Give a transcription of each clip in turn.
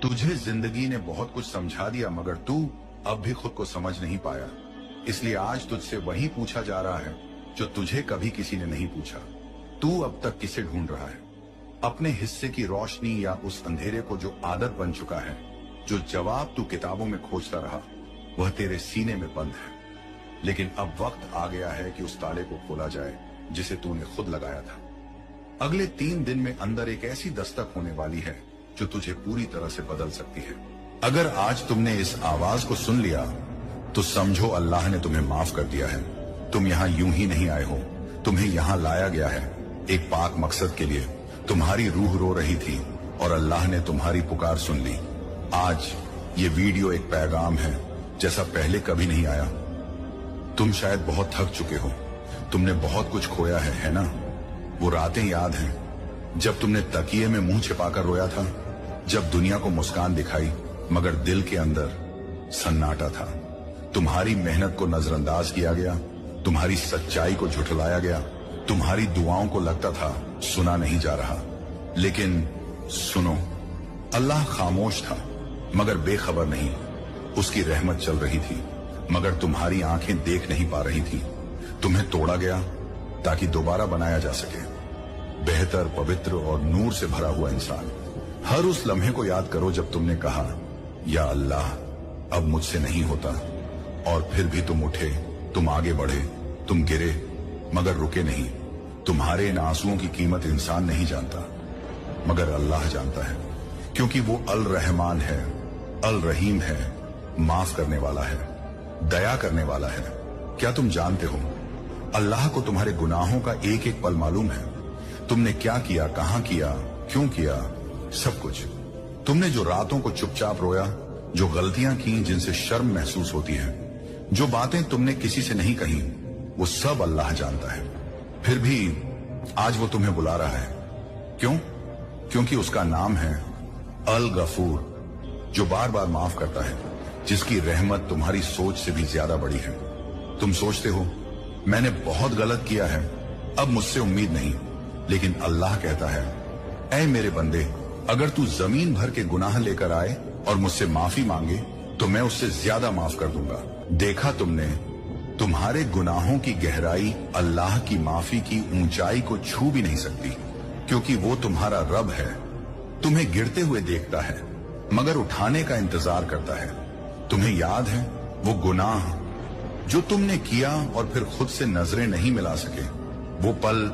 तुझे जिंदगी ने बहुत कुछ समझा दिया मगर तू अब भी खुद को समझ नहीं पाया। इसलिए आज तुझसे वही पूछा जा रहा है जो तुझे कभी किसी ने नहीं पूछा। तू अब तक किसे ढूंढ रहा है? अपने हिस्से की रोशनी या उस अंधेरे को जो आदत बन चुका है? जो जवाब तू किताबों में खोजता रहा वह तेरे सीने में बंद है। लेकिन अब वक्त आ गया है कि उस ताले को खोला जाए जिसे तूने खुद लगाया था। अगले 3 दिन में अंदर एक ऐसी दस्तक होने वाली है जो तुझे पूरी तरह से बदल सकती है। अगर आज तुमने इस आवाज को सुन लिया तो समझो अल्लाह ने तुम्हें माफ कर दिया है। तुम यहाँ यूं ही नहीं आए हो, तुम्हें यहाँ लाया गया है एक पाक मकसद के लिए। तुम्हारी रूह रो रही थी और अल्लाह ने तुम्हारी पुकार सुन ली। आज ये वीडियो एक पैगाम है जैसा पहले कभी नहीं आया। तुम शायद बहुत थक चुके हो, तुमने बहुत कुछ खोया है ना? वो रातें याद हैं जब तुमने तकिए में मुंह छिपाकर रोया था, जब दुनिया को मुस्कान दिखाई मगर दिल के अंदर सन्नाटा था। तुम्हारी मेहनत को नजरअंदाज किया गया, तुम्हारी सच्चाई को झुठलाया गया, तुम्हारी दुआओं को लगता था सुना नहीं जा रहा। लेकिन सुनो, अल्लाह खामोश था मगर बेखबर नहीं। उसकी रहमत चल रही थी मगर तुम्हारी आंखें देख नहीं पा रही थी। तुम्हें तोड़ा गया ताकि दोबारा बनाया जा सके, बेहतर, पवित्र और नूर से भरा हुआ इंसान। हर उस लम्हे को याद करो जब तुमने कहा या अल्लाह अब मुझसे नहीं होता, और फिर भी तुम उठे, तुम आगे बढ़े, तुम गिरे मगर रुके नहीं। तुम्हारे इन आंसुओं की कीमत इंसान नहीं जानता मगर अल्लाह जानता है, क्योंकि वो अल रहमान है, अल रहीम है, माफ करने वाला है, दया करने वाला है। क्या तुम जानते हो अल्लाह को तुम्हारे गुनाहों का एक एक पल मालूम है? तुमने क्या किया, कहां किया, क्यों किया, सब कुछ। तुमने जो रातों को चुपचाप रोया, जो गलतियां की जिनसे शर्म महसूस होती है, जो बातें तुमने किसी से नहीं कही, वो सब अल्लाह जानता है। फिर भी आज वो तुम्हें बुला रहा है। क्यों? क्योंकि उसका नाम है अल गफूर, जो बार बार माफ करता है, जिसकी रहमत तुम्हारी सोच से भी ज्यादा बड़ी है। तुम सोचते हो मैंने बहुत गलत किया है, अब मुझसे उम्मीद नहीं। लेकिन अल्लाह कहता है, ऐ मेरे बंदे, अगर तू जमीन भर के गुनाह लेकर आए और मुझसे माफी मांगे तो मैं उससे ज्यादा माफ कर दूंगा। देखा तुमने, तुम्हारे गुनाहों की गहराई अल्लाह की माफी की ऊंचाई को छू भी नहीं सकती, क्योंकि वो तुम्हारा रब है। तुम्हें गिरते हुए देखता है मगर उठाने का इंतजार करता है। तुम्हें याद है वो गुनाह जो तुमने किया और फिर खुद से नजरें नहीं मिला सके, वो पल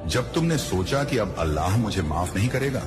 जब तुमने सोचा कि अब अल्लाह मुझे माफ नहीं करेगा?